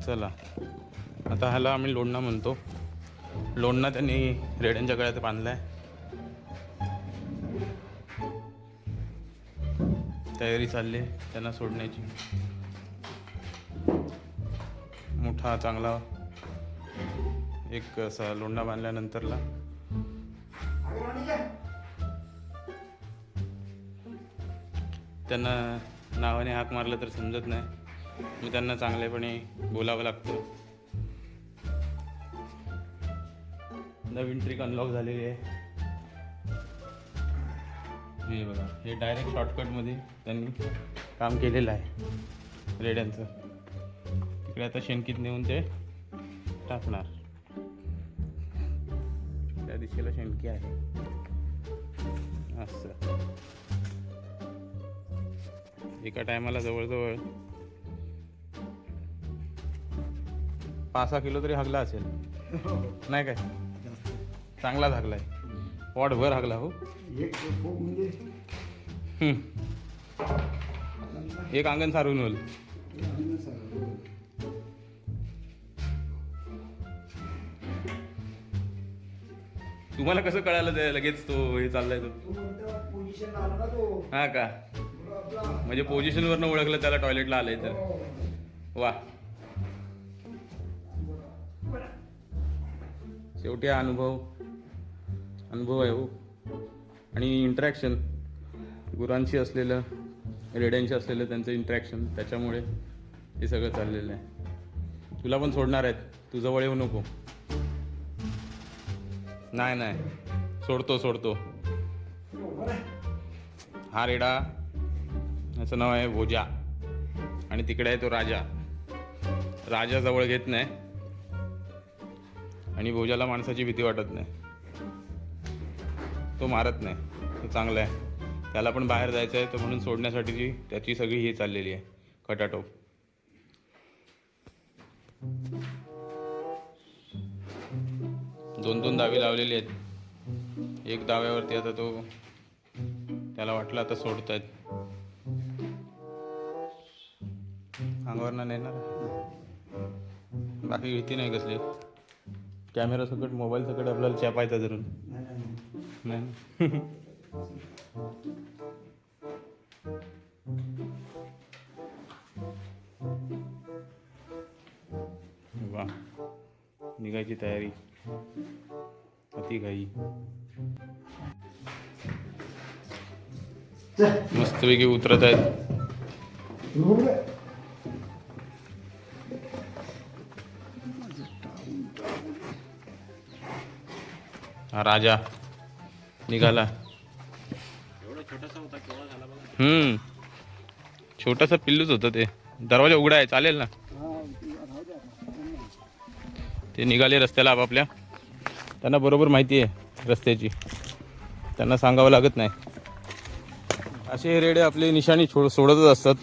चला आता ह्याला आम्ही लोणना म्हणतो. लोणना त्यांनी रेड्यांच्या गळ्यात बांधला आहे. तयारी चालली आहे त्यांना सोडण्याची. मोठा चांगला एक असा लोंढा बांधल्यानंतरला त्यांना नावाने हाक मारलं तर समजत नाही. मी त्यांना चांगलेपणे बोलावं लागतं. नवीन ट्रिक अनलॉक झालेली आहे. हे बघा, हे डायरेक्ट शॉर्टकटमध्ये त्यांनी काम केलेलं आहे रेड्यांचं. तिकडे आता शेणकीत नेऊन ते टाकणार. त्या दिशेला शेणकी आहे. असं एका टायमाला जवळजवळ 5-6 किलो तरी हागला असेल, नाही काय? चांगलाच हागलाय, पोटभर हागला. हो, एक अंगण सारून होईल. तुम्हाला कसं कळालं ते लगेच तो हे चाललाय तो? हा का, म्हणजे पोझिशनवरनं ओळखलं त्याला टॉयलेटला आलंय तर. वा, शेवटी हा अनुभव आहे हो. आणि इंटरॅक्शन, गुरांशी असलेलं, रेड्यांशी असलेलं त्यांचं इंटरॅक्शन, त्याच्यामुळे हे सगळं चाललेलं आहे. तुला पण सोडणार आहेत, तू जवळ येऊ नको. नाही, सोडतो. हा रेडा, याचं नाव आहे भोजा, आणि तिकडे आहे तो राजा. राजा जवळ घेत नाही आणि भोजाला माणसाची भीती वाटत नाही. तो मारत नाही, तो चांगला आहे. त्याला पण बाहेर जायचं आहे, तर म्हणून सोडण्यासाठी त्याची सगळी ही चाललेली आहे खटाटोप. दोन दावे लावलेली आहेत. एक दाव्यावरती आता तो, त्याला वाटलं आता सोडतायत. अंगावर नेणार, बाकी भीती नाही कसली. कॅमेरा सकट, मोबाईल सकट आपल्याला चॅपायचा धरून नाही. वा, निघायची तयारी, अति घाई. मस्तपैकी उतरत आहेत. हा राजा निघाला. छोटासा पिल्लूच होतं ते. दरवाजा उघडा आहे, चालेल ना? ते निघाले रस्त्याला आपापल्या. त्यांना बरोबर माहिती आहे रस्त्याची, त्यांना सांगावं लागत नाही. असे रेडे आपली निशाणी सोडतच असतात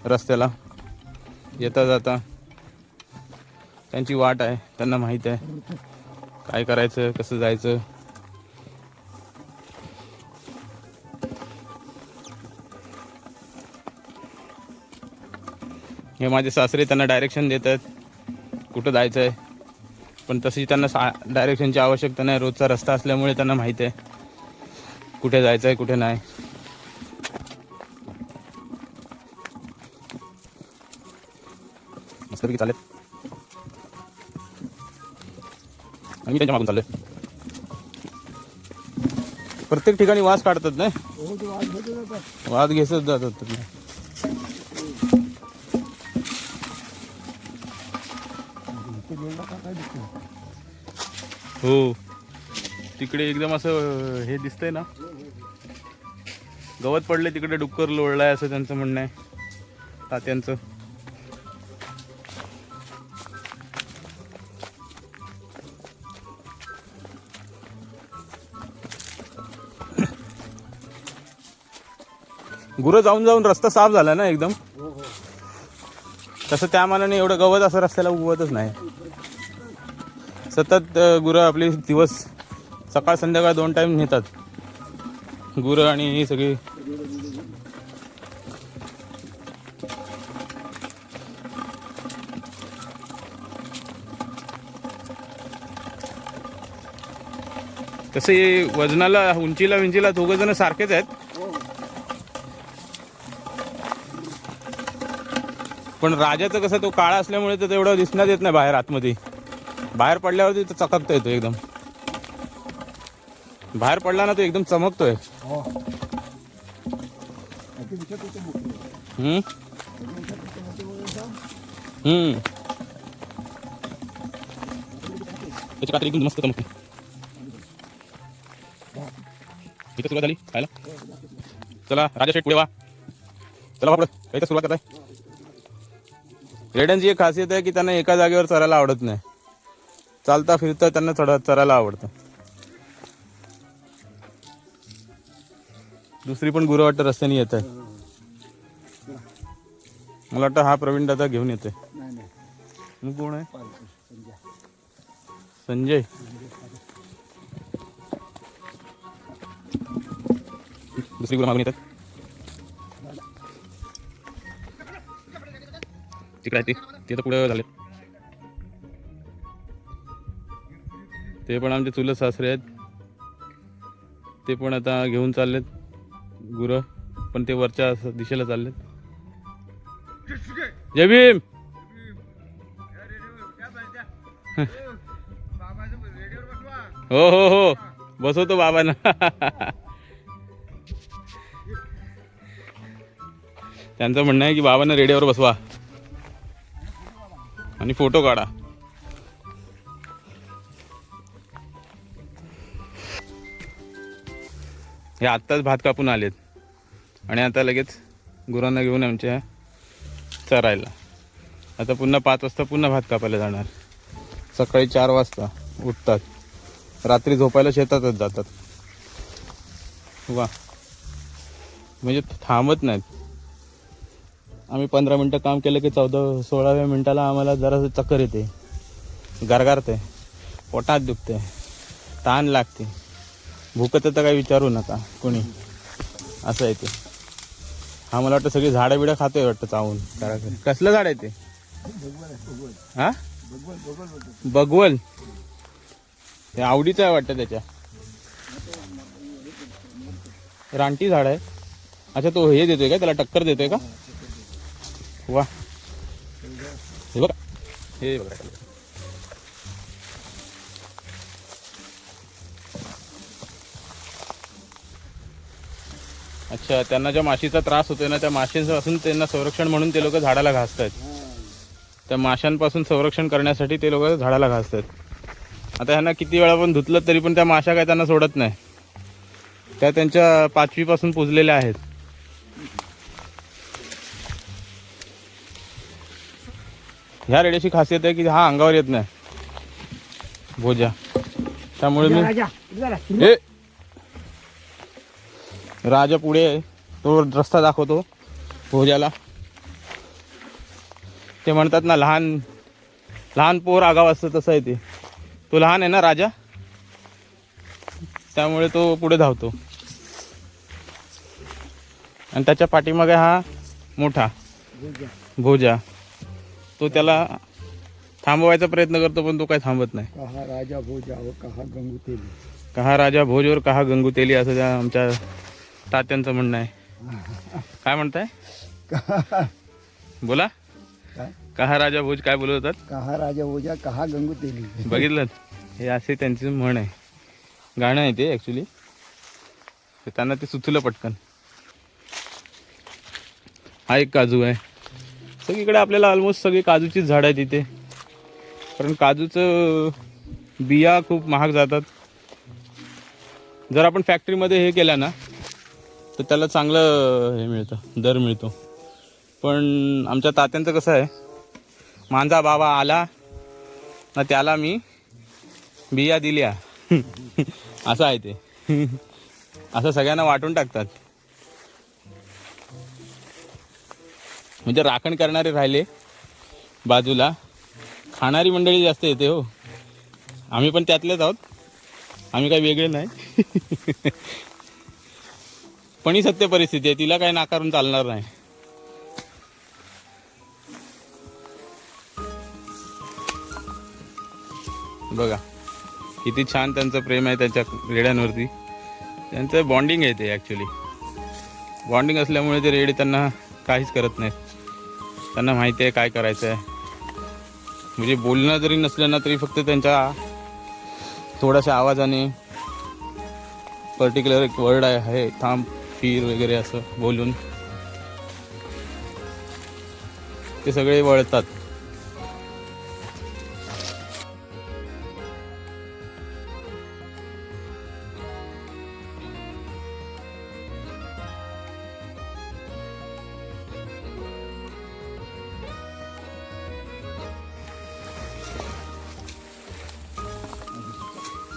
रस्त्याला येता जाता. त्यांची वाट आहे, त्यांना माहीत आहे काय करायचं, कसं जायचं. हे माझे सासरे त्यांना डायरेक्शन देतात कुठं जायचं आहे, पण तशी त्यांना डायरेक्शनची आवश्यकता नाही. रोजचा रस्ता असल्यामुळे त्यांना माहीत आहे कुठे जायचं आहे, कुठे नाही. मस्तपैकी चालेल. आणि मी त्यांच्या मागून चाललोय. प्रत्येक ठिकाणी वास काढतात नाही, वास घेतच जातात. हो, तिकडे एकदम असं हे दिसतंय ना, गवत पडले तिकडे, डुक्कर लोळलाय असं त्यांचं म्हणणं आहे तात्यांचं. गुरं जाऊन जाऊन रस्ता साफ झाला ना एकदम, तसं त्या मानाने एवढं गवत असं रस्त्याला उगवतच नाही. सतत गुरं आपली दिवस सकाळ संध्याकाळ 2 टाईम नेतात गुरं. आणि ही सगळी तसं हे वजनाला उंचीला दोघं जण सारखेच आहेत. पण राजाचं कसं तो काळा असल्यामुळे तर तेवढं दिसण्यात येत नाही बाहेर. आतमध्ये बाहेर पडल्यावरती तो चककता येतो एकदम. बाहेर पडला ना तो एकदम चमकतोय. त्याची कात्री एकदम मस्त चमकते. इथे सुरुवात झाली खायला. चला राजा शेठ पुढे वा. चला बापड काही तर सुरुवात करताय. रेड्यांची एक खासियत आहे की त्यांना एका जागेवर चरायला आवडत नाही. चालता फिरता त्यांना चरायला आवडतं. दुसरी पण गुरं वाटतं रस्त्याने येत आहे. मला वाटतं हा प्रवीण दादा घेऊन येतोय. मग कोण आहे? संजय. दुसरी गुरं मागून येतात. तिकडे आहे ते तर पुढे झाले. ते पण आमचे चुलत सासरे आहेत. ते पण आता घेऊन चाललेत गुरं. पण ते वरच्या दिशेला चाललेत. जय भीम. हो हो हो बसवतो बाबांना. त्यांचं म्हणणं आहे की बाबांना रेडिओवर बसवा आणि फोटो काढा. हे आत्ताच भात कापून आलेत आणि आता लगेच गुरांना घेऊन आमच्या चरायला. आता पुन्हा 5 वाजता पुन्हा भात कापायला जाणार. सकाळी 4 वाजता उठतात. रात्री झोपायला शेतातच जातात. वा म्हणजे थांबत नाहीत. आम्ही 15 मिनटं काम केलं की 16व्या मिनिटाला आम्हाला जरा चक्कर येते, गारगारते, पोटात दुखते, ताण लागते. भूकचं तर काही विचारू नका कोणी. असं आहे ते. हा मला वाटतं सगळी झाडं बिडं खातोय वाटतं चावून. कसलं झाड आहे ते? हा बगवल. हे आवडीचं आहे वाटतं त्याच्या. रानटी झाड आहे. अच्छा तो हे देतोय का, त्याला टक्कर देतोय का? वा हे बघा, हे बघा. अच्छा त्यांना ज्या माशीचा त्रास होतोय ना त्या माशींपासून त्यांना संरक्षण म्हणून ते लोक झाडाला घासतात. त्या माशांपासून संरक्षण करण्यासाठी ते लोक झाडाला घासतात. आता ह्यांना किती वेळा पण धुतलं तरी पण त्या माशा काय त्यांना सोडत नाही. त्या त्यांच्या 5वी पासून पुजलेल्या आहेत. ह्या रेड्याची खासियत आहे की हा अंगावर येत नाही भोजा. त्यामुळे मी हे राजा पुढे तो रस्ता दाखवतो भोजाला. ते म्हणतात ना लहान लहान पोर आगाव असतं तसं आहे ते. तो लहान आहे ना राजा, त्यामुळे तो पुढे धावतो. आणि त्याच्या पाठीमागे हा मोठा भोजा. तो त्याला थांबवायचा प्रयत्न करतो पण तो काय थांबत नाही. कहा राजा भोज और कहा गंगू तेली. कहा राजा भोज और कहा गंगू तेली असं त्या आमच्या तात्यांचं म्हणणं आहे. काय म्हणताय? बोला. कहा राजा भोज काय बोलत होतात? कहा राजा भोजा कहा गंगू तेली. बघितलं, हे असे त्यांची म्हण आहे. गाणं आहे ते ॲक्च्युली. त्यांना ते सुचलं पटकन. हा एक काजू आहे. सगळीकडे आपल्याला ऑलमोस्ट सगळी काजूचीच झाडं आहेत इथे. कारण काजूचं बिया खूप महाग जातात. जर आपण फॅक्टरीमध्ये हे केलं ना तर त्याला चांगलं हे मिळतं, दर मिळतो. पण आमच्या तात्यांचं कसं आहे, माझा बाबा आला ना त्याला मी बिया दिल्या असं आहे ते. असं सगळ्यांना वाटून टाकतात. म्हणजे राखण करणारे राहिले बाजूला, खाणारी मंडळी जास्त येते हो. आम्ही पण त्यातलेच आहोत, आम्ही काही वेगळे नाही. पण ही सत्य परिस्थिती आहे, तिला काही नाकारून चालणार नाही. बघा किती छान त्यांचं प्रेम आहे त्यांच्या रेड्यांवरती. त्यांचं बॉन्डिंग आहे ते ॲक्च्युली. बॉन्डिंग असल्यामुळे ते रेडे त्यांना काहीच करत नाहीत. त्यांना माहिती आहे काय करायचं आहे. म्हणजे बोलणं जरी नसलं ना तरी फक्त त्यांच्या थोड्याशा आवाजाने पर्टिक्युलर एक वर्ड आहे थांब फिर वगैरे असं बोलून ते सगळे वळतात.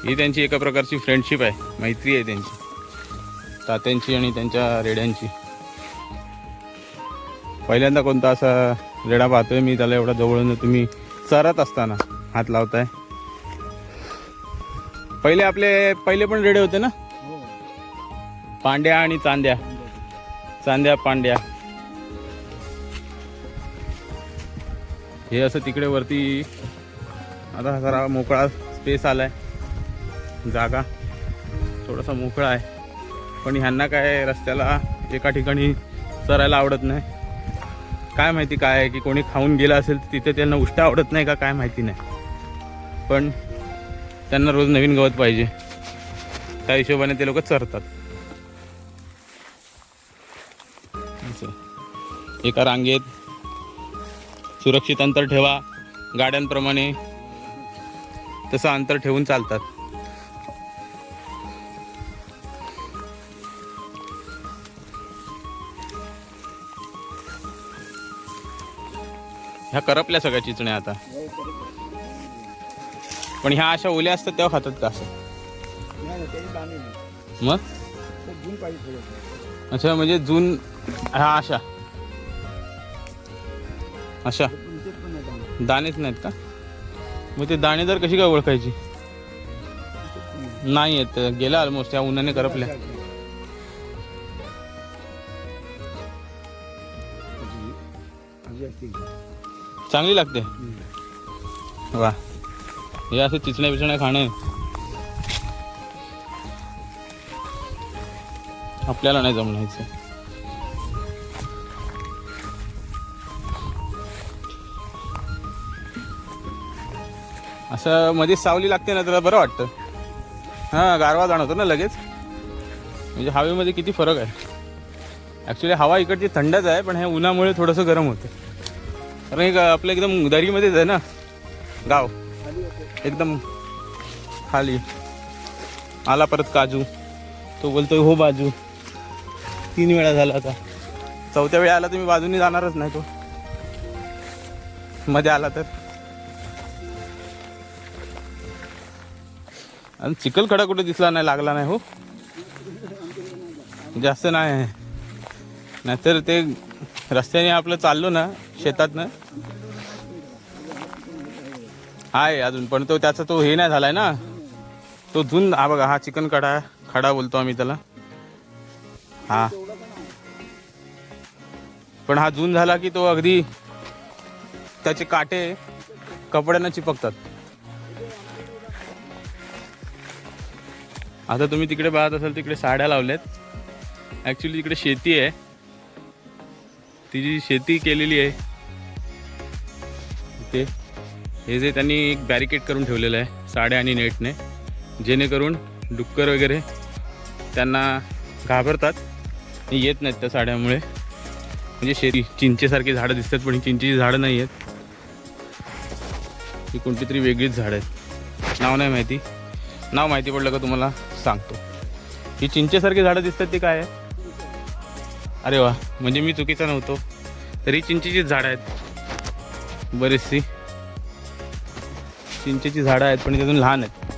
ही त्यांची एका प्रकारची फ्रेंडशिप आहे, मैत्री आहे त्यांची, तात्यांची आणि त्यांच्या रेड्यांची. पहिल्यांदा कोणता असा रेडा पाहतोय मी त्याला एवढा जवळून तुम्ही चरत असताना हात लावताय. पहिले पण रेडे होते ना, पांड्या आणि चांद्या, चांद्या पांड्या. हे असं तिकडे वरती आता जरा मोकळा स्पेस आलाय, जागा थोडासा मोकळा आहे. पण ह्यांना काय रस्त्याला एका ठिकाणी चरायला आवडत नाही. काय माहिती काय आहे की कोणी खाऊन गेला असेल तर तिथे त्यांना उष्ट आवडत नाही का काय माहिती नाही. पण त्यांना रोज नवीन गवत पाहिजे, त्या हिशोबाने ते लोक चरतात. एका रांगेत सुरक्षित अंतर ठेवा, गाड्यांप्रमाणे तसं अंतर ठेवून चालतात. ह्या करपल्या सगळ्या चिचण्या आता. पण ह्या अशा ओल्या असतात तेव्हा खातात का असं? मग अच्छा, म्हणजे जून ह्या अशा अशा दाणेच नाहीत का? मग ते दाणेदार कशी काय ओळखायची? नाही येत, गेला ऑलमोस्ट, या उन्हाने करपल्या. चांगली लागते वा. हे असं चिचण्या बिचण्या खाणं आपल्याला नाही जमण्याचं. असं मध्ये सावली लागते ना त्याला बरं वाटतं. हां, गारवा जाणवतो ना लगेच. म्हणजे हवेमध्ये किती फरक आहे. ॲक्च्युली हवा इकडची थंडच आहे, पण ह्या उन्हामुळे थोडंसं गरम होतं. कारण एक आपलं एकदम दरीमध्येच आहे ना गाव, एकदम खाली. आला परत काजू, तो बोलतोय हो बाजू. 3 वेळा झाला आता, 4थ्या वेळा आला तुम्ही बाजूनी जाणारच नाही. तो मध्ये आला तर. आणि चिखलखडा कुठे दिसला नाही, लागला नाही हो, जास्त नाही. नाहीतर ते रस्त्याने आपलं चाललो ना शेतातनं आहे अजून, पण तो त्याचा तो हे नाही झालाय ना, तो झुंड. हा बघा, हा चिकन खडा बोलतो आम्ही त्याला. हा, पण हा जून झाला की तो अगदी त्याचे काटे कपड्यांना चिपकतात. आता तुम्ही तिकडे पाहत असाल तिकडे साड्या लावल्यात. ॲक्च्युली तिकडे शेती आहे, तिची शेती केलेली आहे ते. हे जे त्यांनी एक बॅरिकेड करून ठेवलेलं आहे साड्या आणि नेटने, जेणेकरून डुक्कर वगैरे त्यांना घाबरतात, येत नाहीत त्या साड्यामुळे. म्हणजे शेती चिंचेसारखी झाडं दिसतात, पण ही चिंचेची झाडं नाही आहेत, ही कोणती तरी वेगळीच झाडं आहेत. नाव नाही माहिती, नाव माहिती पडलं का तुम्हाला सांगतो. ही चिंचेसारखी झाडं दिसतात ती काय आहे? अरे वा, म्हणजे मी चुकीचा नव्हतो. तरी चिंचेचीच झाडं आहेत, बरीचशी चिंचेची झाडं आहेत, पण अजून लहान आहेत.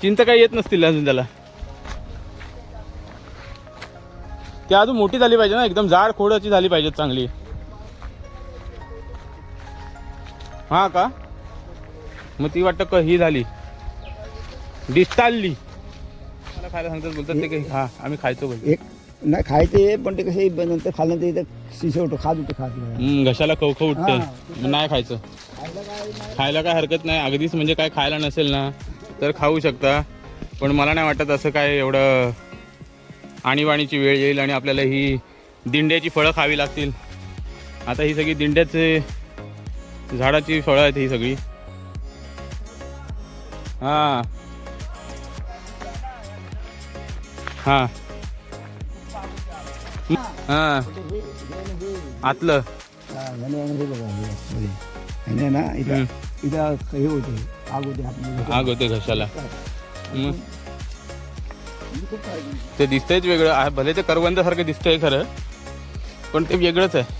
चिंच काही येत नसतील अजून त्याला. ती अजून मोठी झाली पाहिजे ना, एकदम जाड खोडाची झाली पाहिजे चांगली. हा का? मग ती वाटतं ही झाली डिस्टालली. मला खायला सांगतात, बोलतात ते काही. हा, आम्ही खायचो बोलतो. एक नाही खायचे, पण ते कसे नंतर खाल्ल्यानंतर इथं शिसे होतो, खात होतो खात. घशाला खवखव उठते, नाही खायचं. खायला काय हरकत नाही अगदीच. म्हणजे काय खायला नसेल ना तर खाऊ शकता, पण मला नाही वाटत असं काय एवढं आणीबाणीची वेळ येईल आणि आपल्याला ही दिंड्याची फळं खावी लागतील. आता ही सगळी दिंड्याचे झाडाची फळं आहेत ही सगळी. हां हां हां आतलं ना इथं इथं हे होते, आग होते आपली. आग होते घशाला. मग ते दिसतंयच वेगळं, भले ते करवंदासारखं दिसतंय खरं, पण ते वेगळंच आहे.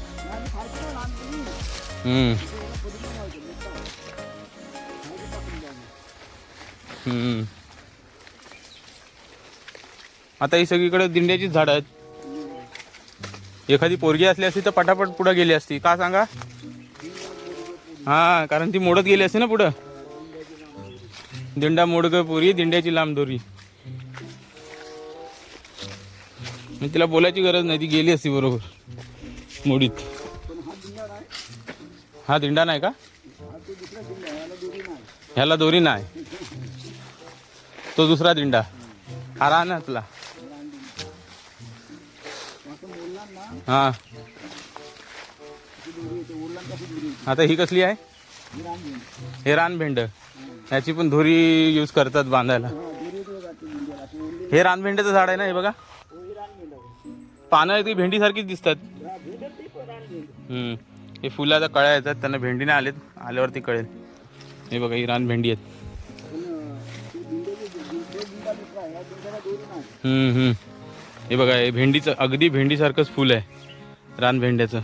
आता ही सगळीकडे दिंड्याचीच झाडं आहेत. एखादी पोरगी असली असती तर पटापट पुढं गेली असती. का सांगा? हां, कारण ती मोडत गेली असते ना पुढं. दिंडा मोडग पुरी, दिंड्याची लांब दोरी. मी तिला बोलायची गरज नाही, ती गेली असती बरोबर मोडीत. हा दिंडा नाही का? ह्याला दोरी नाही, तो दुसरा दिंडा. हा रानातला. हा, आता ही कसली आहे? हे रानभेंड. ह्याची पण दोरी यूज करतात बांधायला. हे रानभेंड्याचं झाड आहे ना, हे बघा. पानं ती भेंडीसारखीच दिसतात. हे फुलाचा कळ्या येतात, त्यांना भेंडी नाही आलेत, आल्यावरती कळेल. हे बघा, ही रानभेंडी आहेत. हे बघा, हे भेंडीचं अगदी भेंडीसारखंच फुल आहे रानभेंड्याचं.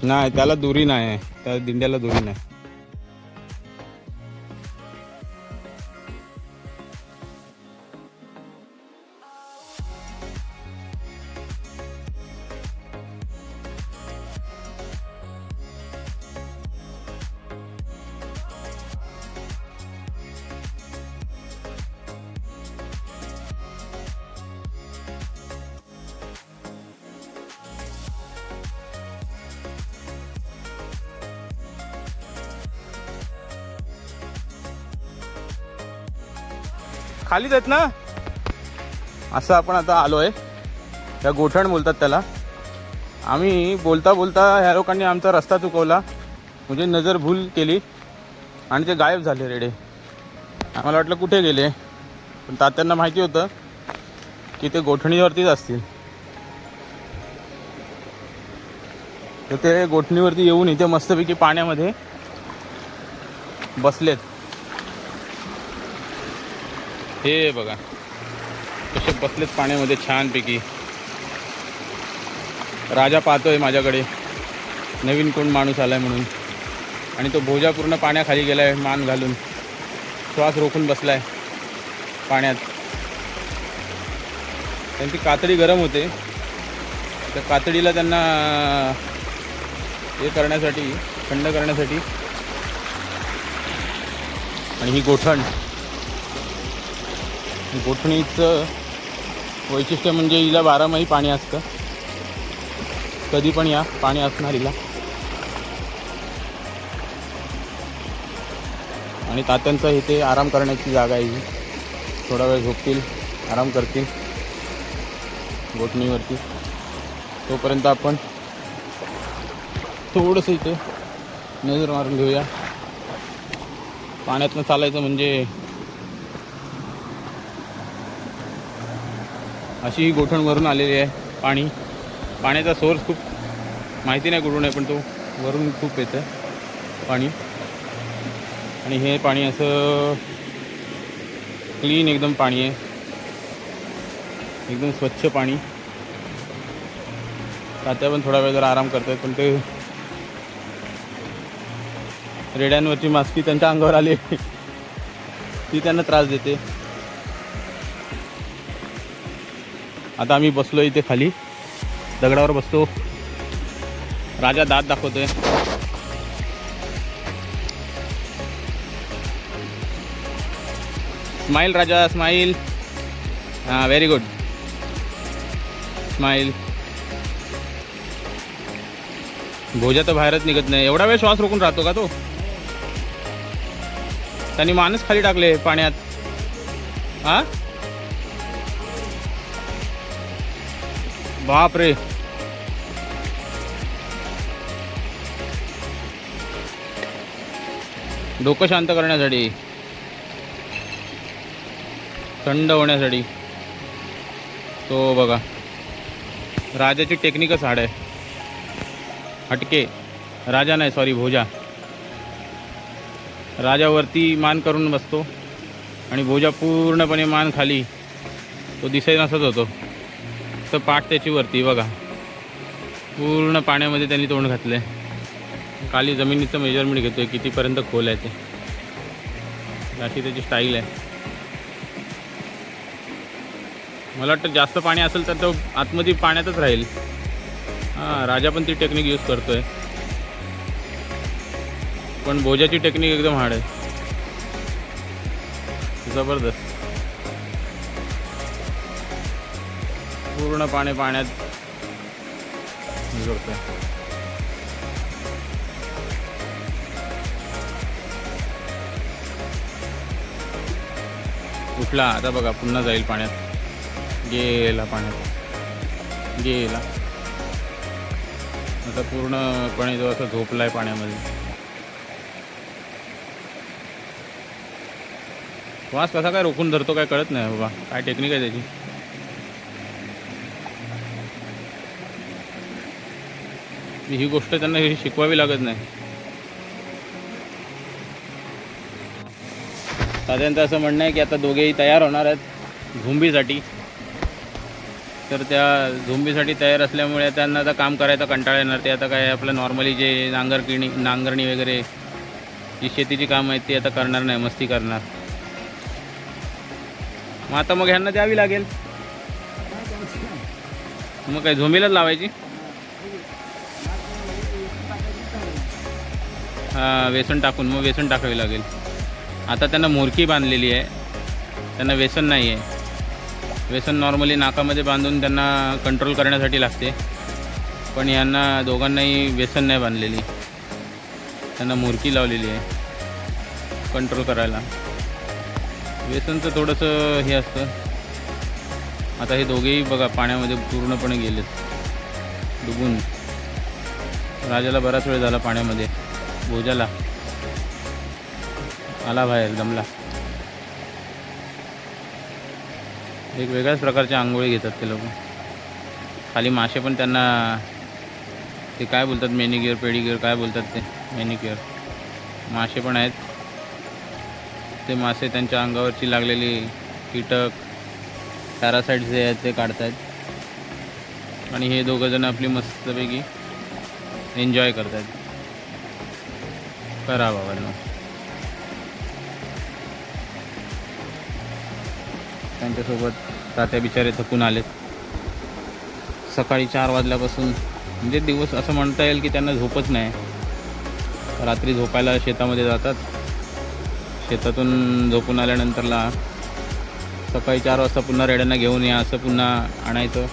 नाही, त्याला दोरी नाही, त्या दिंड्याला दोरी नाही. खालीच आहेत ना. असं आपण आता आलोय, त्या गोठण बोलतात त्याला. आम्ही बोलता बोलता ह्या लोकांनी आमचा रस्ता चुकवला, म्हणजे नजर भूल केली आणि ते गायब झाले रेडे. आम्हाला वाटलं कुठे गेले, पण तात्यांना माहिती होतं की ते गोठणीवरतीच असतील. तर ते गोठणीवरती येऊन इथे मस्तपैकी पाण्यामध्ये बसलेत. हे बघा कसे बसलेत पाण्यामध्ये छानपैकी. राजा पाहतोय माझ्याकडे, नवीन कोण माणूस आलाय म्हणून. आणि तो भोजा पूर्ण पाण्याखाली गेलाय, मान घालून श्वास रोखून बसलाय पाण्यात. त्यांची कातडी गरम होते, त्या कातडीला त्यांना हे करण्यासाठी, थंड करण्यासाठी. आणि ही गोठण, गोठणीचं वैशिष्ट्य म्हणजे हिला 12 महिने पाणी असतं. कधी पण या, पाणी असणार हिला. आणि तात्यांचं इथे आराम करण्याची जागा आहे ही. थोडा वेळ झोपतील, आराम करतील गोठणीवरती. तोपर्यंत आपण थोडंसं इथे नजर मारून घेऊया. पाण्यातनं चालायचं म्हणजे अशी ही गोठण वरून आलेली आहे. पाण्याचा सोर्स खूप माहिती नाही कुठून आहे, पण तो वरून खूप येतं पाणी. आणि हे पाणी असं क्लीन एकदम पाणी आहे, एकदम स्वच्छ पाणी. तात्या पण थोडा वेळ जरा आराम करतात, पण ते रेड्यांवरची मास्की त्यांच्या अंगावर आली, ती त्यांना त्रास देते. आता आम्ही बसलो इथे खाली दगडावर बसतो. राजा दात दाखवतोय. स्माइल राजा, स्माइल. हां, व्हेरी गुड. स्माईल. भोजा तर बाहेरच निघत नाही. एवढा वेळ श्वास रोखून राहतो का तो? त्यांनी मानच खाली टाकले पाण्यात. हा बाप रे. डोकं शांत करण्यासाठी, थंड होण्यासाठी. तो बघा राजाची टेक्निकच हाड आहे. हटके राजा नाही, सॉरी भोजा. राजावरती मान करून बसतो आणि भोजा पूर्णपणे मान खाली. तो दिसाय नसत होतो तर पाठ त्याची वरती बघा. पूर्ण पाण्यामध्ये त्यांनी तोंड घातलं आहे. खाली जमिनीचं मेजरमेंट घेतोय कितीपर्यंत खोल आहे ते. अशी त्याची स्टाईल आहे. मला वाटतं जास्त पाणी असेल तर तो आतमध्ये पाण्यातच राहील. हां, राजा पण ती टेक्निक यूज करतोय. पण भोजाची टेक्निक एकदम हार्ड आहे, जबरदस्त. पूर्ण पाण्यात करतोय. उठला आता बघा, पुन्हा जाईल पाण्यात. गेला पाण्यात, गेला. आता पूर्णपणे जो असं झोपलाय पाण्यामध्ये. श्वास कसा काय रोखून धरतो काय कळत नाही बाबा. काय टेक्निक आहे त्याची. ही गोष्ट त्यांना शिकवावी लागत नाही. साधारणतः असं म्हणणं आहे की आता दोघेही तयार होणार आहेत झुंबीसाठी. तर त्या झुंबीसाठी तयार असल्यामुळे त्यांना आता काम करायचा कंटाळा येणार. ते आता काय आपलं नॉर्मली जे नांगरणी वगैरे जी शेतीची कामं आहेत ती आता करणार नाही, मस्ती करणार. मग आता मग ह्यांना द्यावी लागेल. मग काय झोंबीलाच लावायची. हां, व्यसन टाकून मग व्यसन टाकावी लागेल. आता त्यांना मोरकी बांधलेली आहे, त्यांना व्यसन नाही आहे. व्यसन नॉर्मली नाकामध्ये बांधून त्यांना कंट्रोल करण्यासाठी लागते. पण यांना दोघांनाही व्यसन नाही बांधलेली, त्यांना मोरकी लावलेली आहे कंट्रोल करायला. व्यसनचं थोडंसं हे असतं. आता हे दोघेही बघा पाण्यामध्ये पूर्णपणे गेलेत डुबून. राजाला बराच वेळ झाला पाण्यामध्ये. भोजाला आला बाहेर, दमला. एक वेगळ्याच प्रकारच्या आंघोळी घेतात ते लोक. खाली मासे पण त्यांना ते काय बोलतात, मेनिक्युअर पेडिक्युअर काय बोलतात ते, मेनिक्युअर. मासे पण आहेत. ते मासे त्यांच्या अंगावरची लागलेली कीटक, पॅरासाइट्स जे आहेत ते काढतायत. आणि हे दोघंजण आपली मस्तपैकी एन्जॉय करतात. करा बाबांनो. त्यांच्यासोबत तात्या बिचारे थकून आलेत. सकाळी 4 वाजल्यापासून, म्हणजे दिवस असं म्हणता येईल की त्यांना झोपच नाही. रात्री झोपायला शेतामध्ये जातात. शेतातून झोपून आल्यानंतरला सकाळी 4 वाजता पुन्हा रेड्यांना घेऊन या असं पुन्हा आणायचं.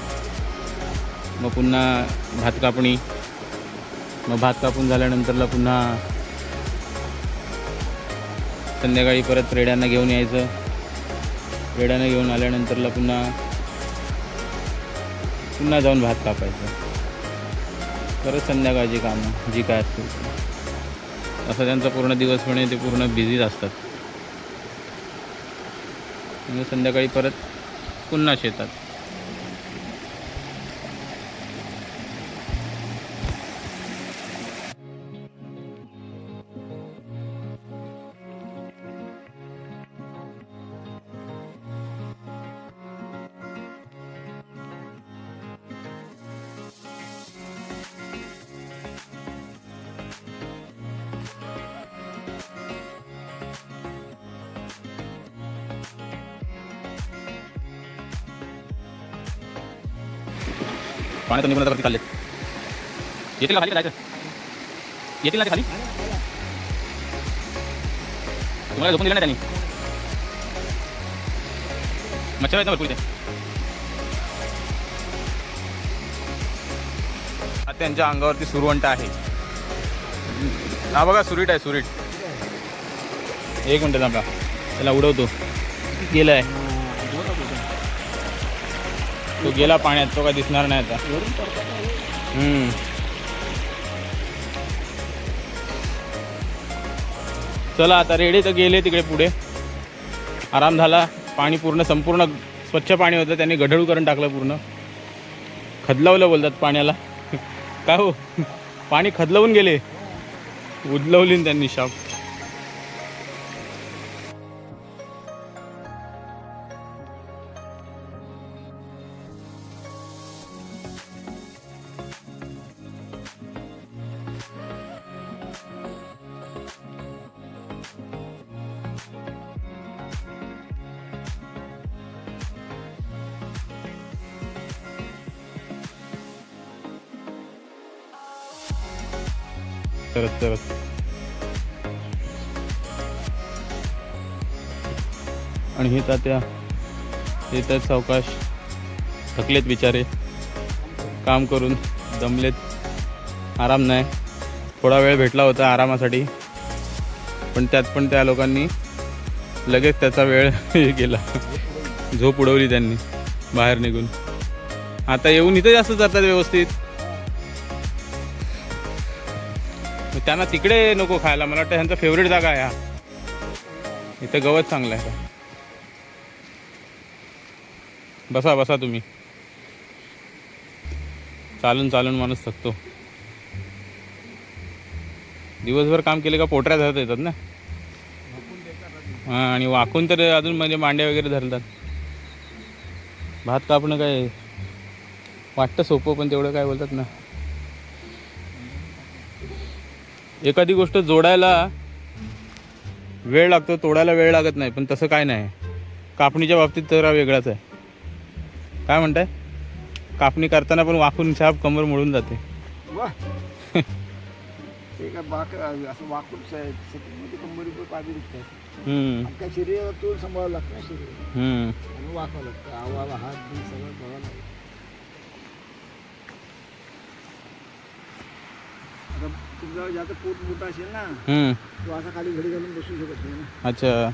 मग पुन्हा भात कापणी. मग भात कापून झाल्यानंतरला पुन्हा संध्याकाळी परत रेड्यांना घेऊन यायचं. रेड्यांना घेऊन आल्यानंतरला पुन्हा जाऊन भात कापायचं. परत संध्याकाळची कामं जी काय असतील असं त्यांचा पूर्ण दिवसपणे ते पूर्ण बिझीच असतात. म्हणजे संध्याकाळी परत पुन्हा शेतात. पाण्यातून निघून वरती चालले. येतील ना खाली, जायचं येतील ना ते खाली. तुम्हाला झोपून दिलं नाही त्यांनी. मच्छर आहेत ना भरपूर इथे. तात्यांच्या अंगावरती सुरवंट आहे. हा बघा सुरीट आहे सुरीट. एक मिनिट थांबा, त्याला उडवतो. गेलाय तो, गेला पाण्यात, तो काय दिसणार नाही आता. चला आता रेडे तर गेले तिकडे पुढे. आराम झाला. पाणी पूर्ण संपूर्ण स्वच्छ पाणी होतं, त्यांनी गढूळ करून टाकलं पूर्ण. खदलवलं बोलतात पाण्याला. काय हो, पाणी खदलवून गेले, उदलवली त्यांनी शाप. करत करत आणि हे तात्या येत आहेत सावकाश. थकलेत बिचारे, काम करून दमलेत. आराम नाही. थोडा वेळ भेटला होता आरामासाठी, पण त्यात पण त्या लोकांनी लगेच त्याचा वेळ गेला. झोप उडवली त्यांनी बाहेर निघून. आता येऊन इथे जास्त जातात व्यवस्थित. त्यांना तिकडे नको खायला. मला वाटतं ह्यांचा फेवरेट जागा आहे हा. इथं गवत चांगलं आहे. बसा बसा तुम्ही. चालून चालून माणूस थकतो. दिवसभर काम केले का पोटऱ्या धरत येतात ना. हां, आणि वाकून तर अजून म्हणजे मांड्या वगैरे धरतात. भात कापणं काय वाटतं सोपं, पण तेवढं काय बोलतात ना, एखादी गोष्ट जोडायला वेळ लागतो, तोडायला वेळ लागत नाही. पण तसं काय नाही. कापणीच्या बाबतीत तर वेगळाच आहे. काय म्हणताय? कापणी करताना पण वाकून छाप कमर मोडून जाते. असं वाकून कंबर पाणी दुखतात. काय शरीरावर तोड सांभाळावं लागतं ना, शरीर आणि वाकावं लागतं. आवाला हात बीत सगळं बघावं लागतं. आता तुमचा ज्याचं पोट मोठं असेल ना, तो असा खाली घडी घालून बसू शकत नाही ना. अच्छा,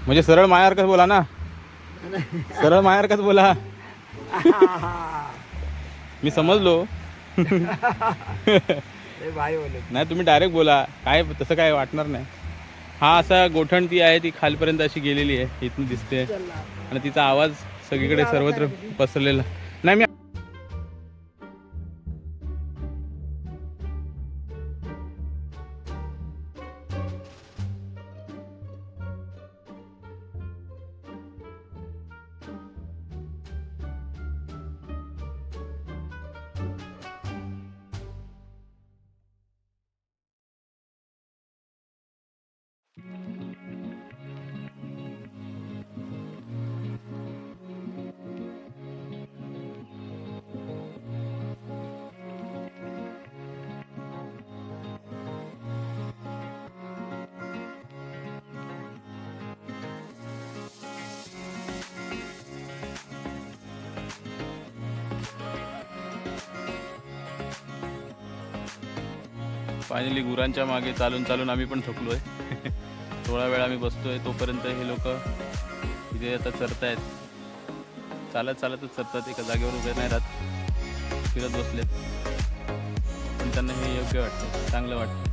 म्हणजे सरळ मायासारखंच बोला ना. सरळ मायासारखंच बोला. मी समजलो. नाही, तुम्ही डायरेक्ट बोला. काय तसं काय वाटणार नाही. हा असा गोठण ती आहे, ती खालपर्यंत अशी गेलेली आहे, इथून दिसते. आणि तिचा आवाज सगळीकडे सर्वत्र पसरलेला नाही. मी फायनली गुरांच्या मागे चालून चालून आम्ही पण थकलोय. थोडा वेळ आम्ही बसतोय, तोपर्यंत हे लोक इथे आता चरतायत. चालत चालतच चरतात, एका जागेवर उभे नाही राहत, फिरत बसलेत. पण त्यांना हे योग्य वाटतं, चांगलं वाटतं.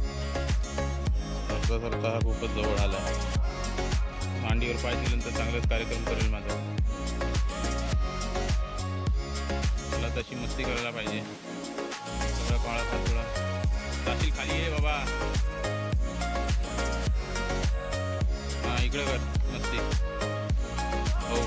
सरता सरता हा खूपच जवळ आला. मांडीवर पाय दिल्यानंतर चांगलाच कार्यक्रम करेल माझा. मला तशी मस्ती करायला पाहिजे. सगळं काळा थोडा जाशील खाली आहे बाबा. हां, इकडे कर मस्ती. हो,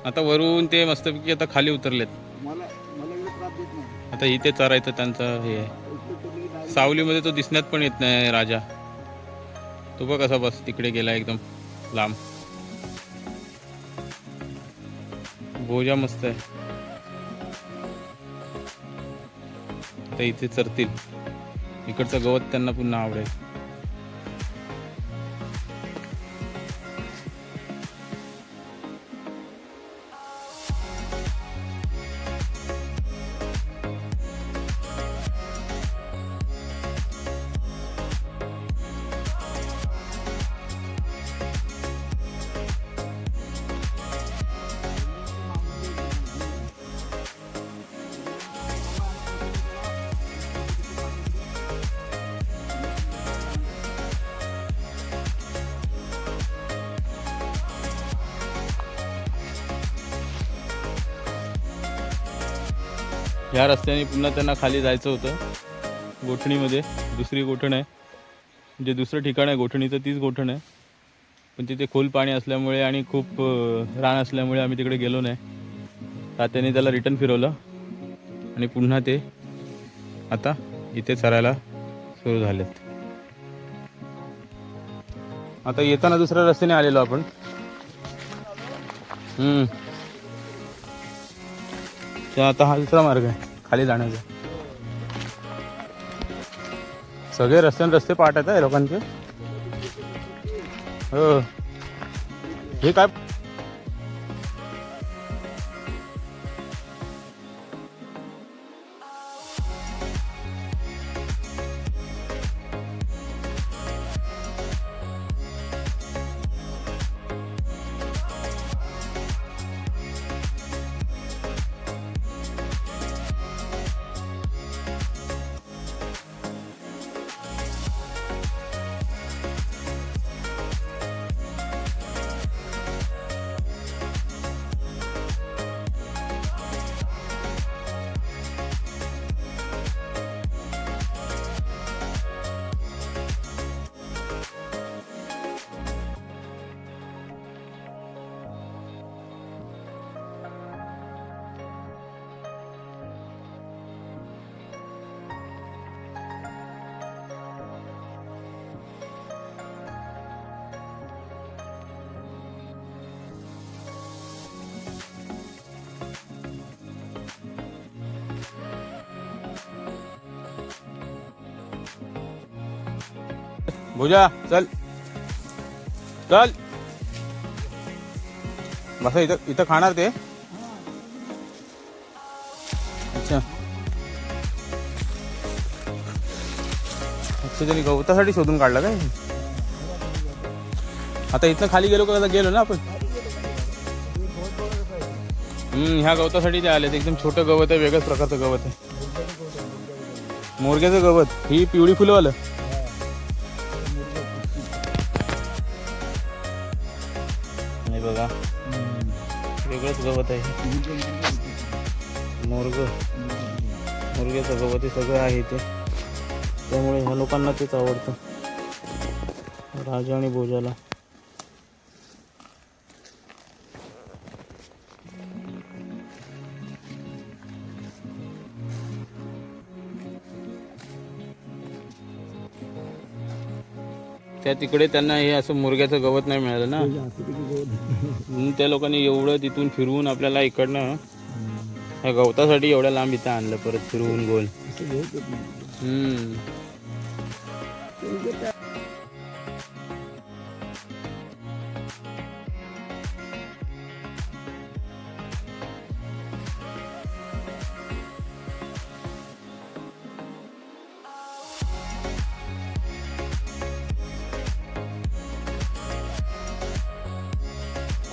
आता वरून ते मस्तपैकी आता खाली उतरलेत. मला एवढं त्रास देत नाही. आता इथे चरायचं त्यांचं हे आहे. सावलीमध्ये तो दिसण्यात पण येत नाही राजा. तो बघ कसा बस तिकडे गेला एकदम लांब. भोजा मस्त आहे. आता इथे चरतील. इकडचं गवत त्यांना पुन्हा आवडेल. ह्या रस्त्याने पुन्हा त्यांना खाली जायचं होतं गोठणीमध्ये. दुसरी गोठण आहे, म्हणजे दुसरं ठिकाण आहे गोठणीचं, तीच गोठण आहे. पण तिथे खोल पाणी असल्यामुळे आणि खूप रान असल्यामुळे आम्ही तिकडे गेलो नाही. तात्याने त्याला रिटर्न फिरवलं आणि पुन्हा ते आता इथे चरायला सुरू झालेत. आता येताना दुसऱ्या रस्त्याने आलेलो आपण. तर आता हा दुसरा मार्ग आहे खाली जाण्याचा. सगळे रस्ते पाठ आहेत लोकांचे. हो, हे काय भुजा चल चल बस इथं इथं खाणार ते. अच्छा अच्छा, त्यांनी गवतासाठी शोधून काढला काय? आता इथनं खाली गेलो का गेलो ना आपण. ह्या गवतासाठी ते आले. एकदम छोटं गवत आहे, वेगळ्याच प्रकारचं गवत आहे, मोरग्याचं गवत. ही पिवळी फुलंवालं. नाही बघा, वेगळंच गवत आहे. मुरग्याचं गवत हे सगळं आहे ते, त्यामुळे ह्या लोकांना तेच आवडतं, राजा आणि भोजाला. त्या तिकडे त्यांना हे असं मुरग्याचं गवत नाही मिळालं ना, म्हणून त्या लोकांनी एवढं तिथून फिरवून आपल्याला इकडनं ह्या गवतासाठी एवढ्या लांब इथं आणलं, परत फिरवून गोल.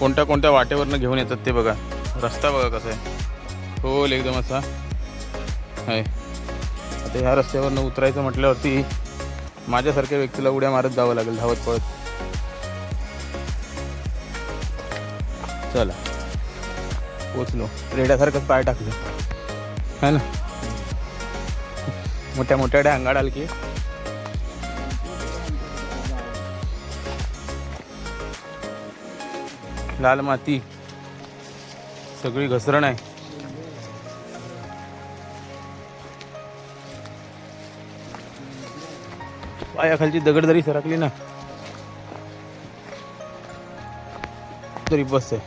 कोणत्या कोणत्या वाटेवरनं घेऊन येतात ते बघा. रस्ता बघा कसा आहे, खोल एकदम असा आहे. आता ह्या रस्त्यावरनं उतरायचं म्हटल्यावरती माझ्यासारख्या व्यक्तीला उड्या मारत जावं लागेल, धावत पळत. चला पोचलो. रेड्यासारखंच पाय टाकलं है ना, मोठ्या मोठ्या डांगा डालकी. लाल माती, सगळी घसरण आहे. पायाखालची दगड जरी सरकली ना तरी बस आहे.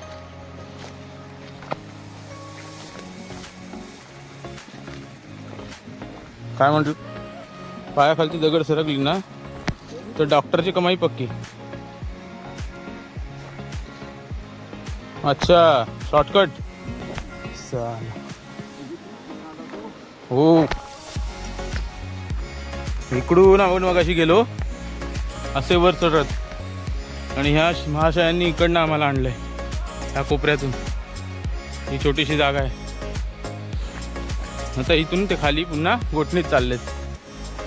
काय म्हटलं पायाखालची दगड सरकली ना तर डॉक्टरची कमाई पक्की. अच्छा शॉर्टकट. हो इकडून आपण मग अशी गेलो असे वर चढत आणि ह्या महाशयांनी इकडनं आम्हाला आणलंय ह्या कोपऱ्यातून. ही छोटीशी जागा आहे. आता इथून ते खाली पुन्हा गोठणीत चाललेत.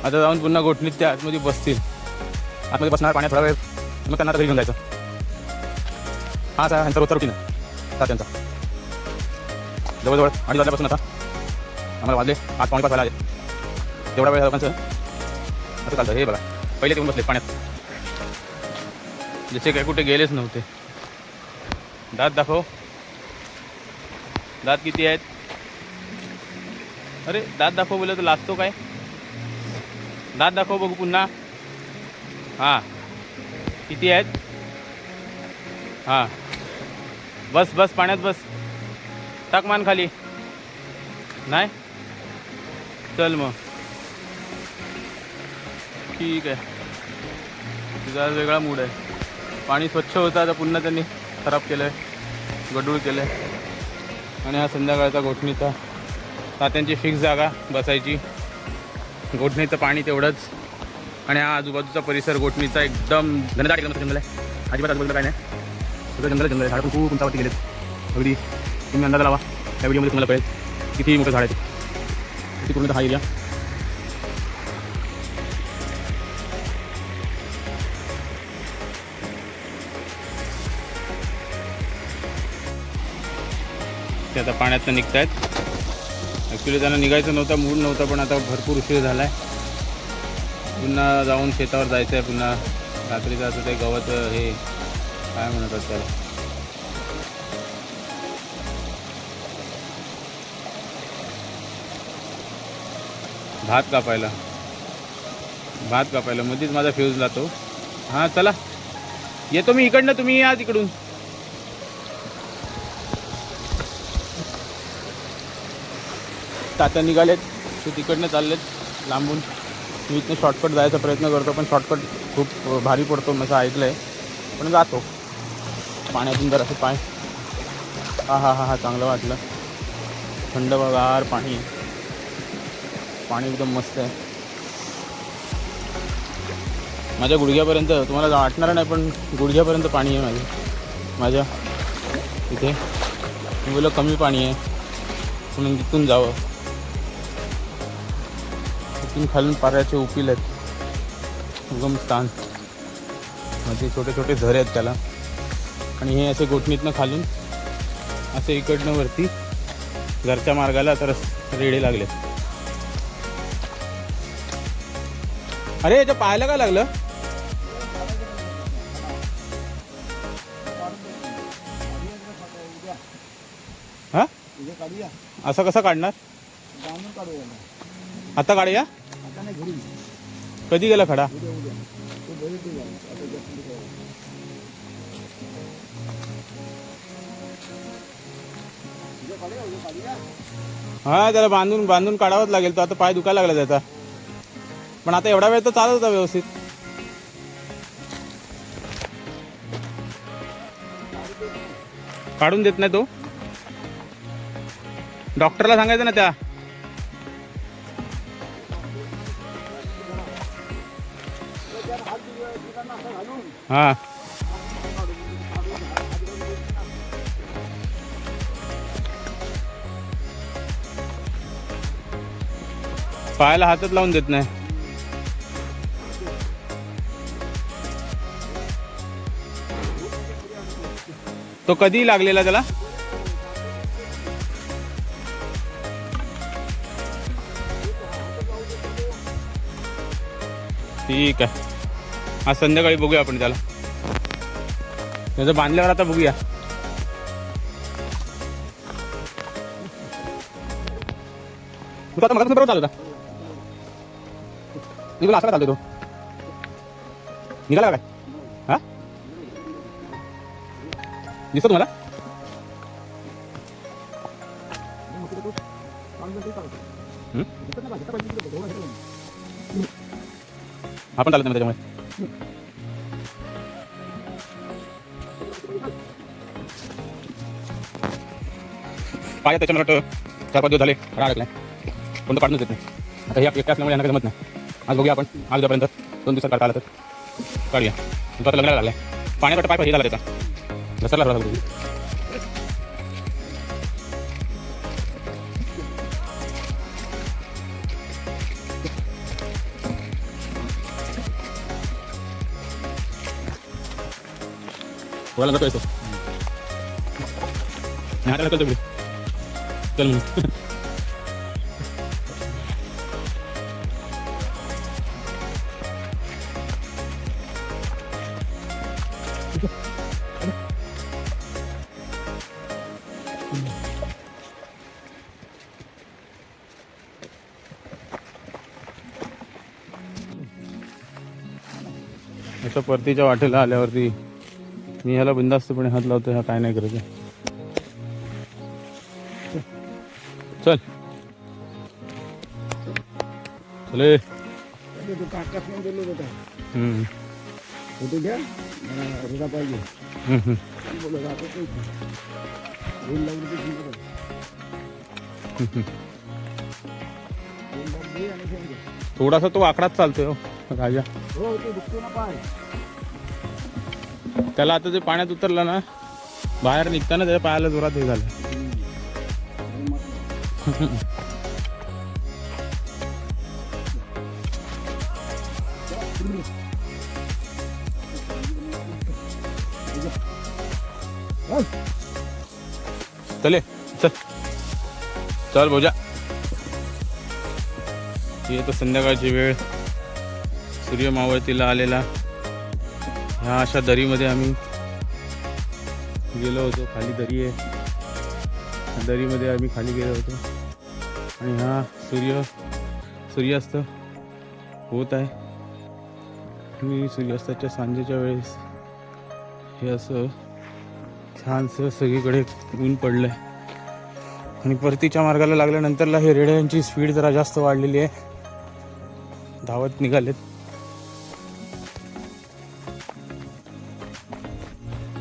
आता जाऊन पुन्हा गोठणीत त्या आतमध्ये बसतील. आतमध्ये बसणार पाण्यात थोडा वेळ मग त्यांना घरी घेऊन जायचं. हा सा ह्यांचा रोजचा रुटीन आहे त्यांचा. जवळजवळ 2:30 वाजल्यापासून आता आम्हाला वाजले 8:45 वाजला आहे. तेवढा वेळ लोकांचं असं चालतं. हे बघा पहिले येऊन बसले पाण्यात जसे काही कुठे गेलेच नव्हते. दात दाखव. दात किती आहेत? अरे दात दाखव बोललं तर लाजतो काय? दात दाखव बघू पुन्हा. हां किती आहेत? हां बस बस पाण्यात बस. टाक मान खाली. नाही चल मग ठीक आहे. तुझा वेगळा मूड आहे. पाणी स्वच्छ होतं आता पुन्हा त्यांनी खराब केलं आहे. गडूळ केलं आहे. आणि हा संध्याकाळचा गोठणीचा तात्यांची फिक्स जागा बसायची. गोठणीचं पाणी तेवढंच. आणि हा आजूबाजूचा परिसर गोठणीचा एकदम घनदाट एकदम जंगल आहे. अजिबात आजूबाजूला काय नाही. सगळं जंगल आहे. झाडं पण खूप उंचावरती गेलेत. अगदी तुम्ही अंदाजा लावा या व्हिडिओमध्ये तुम्हाला कळेल किती मोठं झाड आहे ते. किती पूर्ण हा एरिया. ते आता पाण्यातनं निघत आहेत. ॲक्च्युली त्यांना निघायचं नव्हतं, मूड नव्हता, पण आता भरपूर उशीर झाला आहे. पुन्हा जाऊन शेतावर जायचं आहे. पुन्हा रात्रीचं असं ते गवत हे काय म्हणतात त्याला भात कापायला मध्येच माझा फ्यूज लातो. हां चला येतो मी इकडनं, तुम्ही या तिकडून. तात्या निघालेत ते तिकडनं चाललेत लांबून. मी इथनं शॉर्टकट जायचा प्रयत्न करतो पण शॉर्टकट खूप भारी पडतो असं ऐकलं आहे. पण जातो पाण्यातून जर असं पाय. हा हा हा हा चांगलं वाटलं. थंडगार पाणी. पाणी एकदम मस्त आहे. माझ्या गुडघ्यापर्यंत. तुम्हाला वाटणार नाही पण गुडघ्यापर्यंत पाणी आहे माझ्या इथे. मी बोललं कमी पाणी आहे म्हणून तिथून जावं. तिथून खालून पाऱ्याचे उकील आहेत. उगमस्थान म्हणजे छोटे छोटे झरे आहेत त्याला. आणि हे असे गोठणीतनं खालून असे इकडनं वरती घरच्या मार्गाला तर रेडे लागले. अरे याच्या पाहायला काय लागलं? हा असं कसं काढणार? आता काढूया. कधी गेला खडा? हा त्याला बांधून काढावंच लागेल. तो आता पाय दुखायला लागला त्याचा. पण आता एवढा वेळ तर चालत होता व्यवस्थित. काढून देत नाही तो. डॉक्टरला सांगायचं ना त्या. हा पायाला हातच लावून देत नाही. तो कधी लागलेला त्याला? ठीक आहे. आज संध्याकाळी बघूया आपण त्याला. त्याचं बांधल्यावर आता बघूया. आता मला बरोबर चालू होता. मी तुला असं चालतो तो निघाला काय? हा दिसतो तुम्हाला? आपण चालत नाही त्याच्यामुळे. पाया त्याच्या मला वाटतं 4-5 दिवस झाले राग लागलाय, कोणतं काढूनच देत नाही. आता हे एकट्या असल्यामुळे यांना काही जमत नाही. आज बघूया आपण, आज उद्यापर्यंत 2 दिवसात काढता आला तर काढूया. तो आता लग्नाला लागलाय, पाण्यात पाय हे झाला त्याचा घसरला राहता. थोडा लगतो येतो नाही आता लगतो चल म्हणून. असं परतीच्या वाटेला आल्यावरती मी ह्याला बिंदास्तपणे हात लावतो, ह्या काय नाही करत आहे. चल चले तो काकाच नाही बोललो होता, फोटो द्या मला रुपा पाहिजे बोलत राहतो काही दोन लाख रुपये घेऊन आणि घेऊन जा. थोडासा तो आकडाच चालतोय हो राजा. हो ते दुखतो ना पाय. त्याला आता ते पाण्यात उतरलं ना, बाहेर निघताना त्याच्या पायाला जोरात हे झालं. चले चल चल बोजा. ही तर संध्याकाळची वेळ, सूर्य मावळतीला आलेला. ह्या अशा दरीमध्ये आम्ही गेलो होतो. खाली दरी आहे, दरीमध्ये आम्ही खाली गेलो होतो आणि हा सूर्यास्त होत आहे. मी सूर्यास्ताच्या सांजेच्या वेळेस हे असं छानसं सगळीकडे ऊन पडलं आहे आणि परतीच्या मार्गाला लागल्यानंतरला हे रेड्यांची स्पीड जरा जास्त वाढलेली आहे, धावत निघालेत.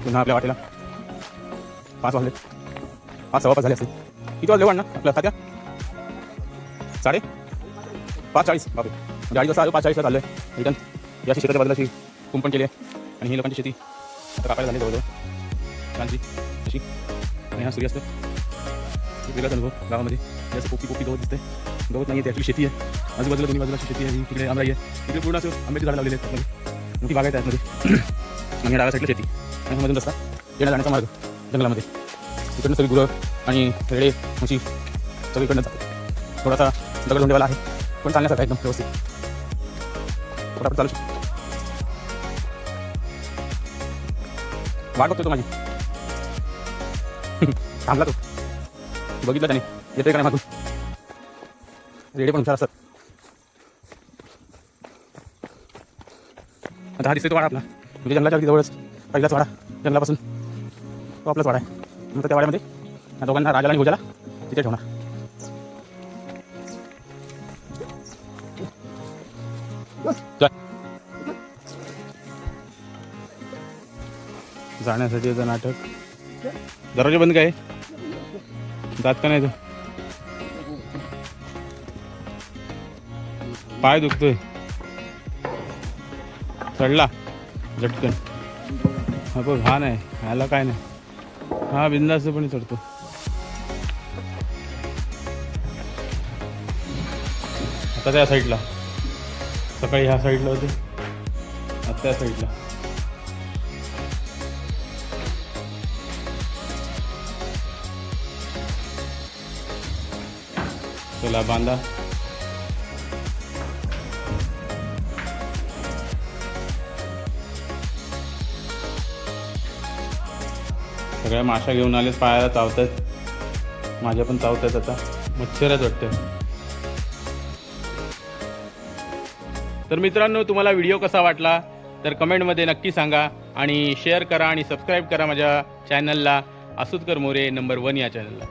पुन्हा आपल्या वाटेला 5 वाजले, 5:15 झाले असतील. किती वाजले वाढ ना आपल्या खात्या 5:40. बापरे, म्हणजे 2:30 वाजता आलो, 5:40 चाललोय रिटर्न. याची शेताच्या बाजूला कुंपण केली आहे आणि ही लोकांची शेती आता कापायला झाली जवळजवळ छानची अशी. आणि हा सूर्यास्त वेगळाच अनुभव गावामध्ये. जसं पोपटी गवत दिसते, गवत नाही आहे, ॲक्च्युली शेती आहे. आजूबाजूला दोन्ही बाजूला शेती आहे. तिकडे आमराई आहे, तिकडे पूर्ण असं आंब्याची झाडं लावलेली आहेत, मोठी बागायत आहेत मध्ये. आणि डाव्या साईडला शेती आणि मधून रस्ता येण्या जाण्याचा मार्ग जंगलामध्ये. इकडनं सगळी गुरं आणि रेडे म्हशी सगळीकडनं जातात. थोडासा दगडधोंडेवाला आहे पण चालण्यासारखा एकदम व्यवस्थित. फटाफट चालू शकतो. वाट बघतो तो माझी. थांबला तो, बघितलं त्याने येतोय का नाही मागून. रेडे पण हुशार असतात. आता हा दिसतोय तो वाडा आपला, म्हणजे जंगलाच्या अगदी जवळच पहिलाच वाडा, जंगलापासून तो आपलाच वाडा आहे. नंतर त्या वाड्यामध्ये या दोघांना, राजाला आणि भोजाला तिथे ठेवणार. जाण्यासाठी याचं नाटक. दरवाजा बंद काय जात का नाही तो, पाय दुखतोय, चढला झटकन. हा बघ, हा नाही, ह्याला काय नाही, हा बिंदास्तपणे चढतो. आता त्या साईडला, सकाळी ह्या साईडला होते, आता त्या साईडला. चला बांधा. सगळ्या माशा घेऊन आलेत, पायाला चावतात, माझ्या पण चावतात. आता मच्छरच वाटतं. तर मित्रांनो, तुम्हाला व्हिडिओ कसा वाटला तर कमेंटमध्ये नक्की सांगा आणि शेअर करा आणि सबस्क्राईब करा माझ्या चॅनलला, आसुतकर मोरे नंबर 1 या चॅनलला.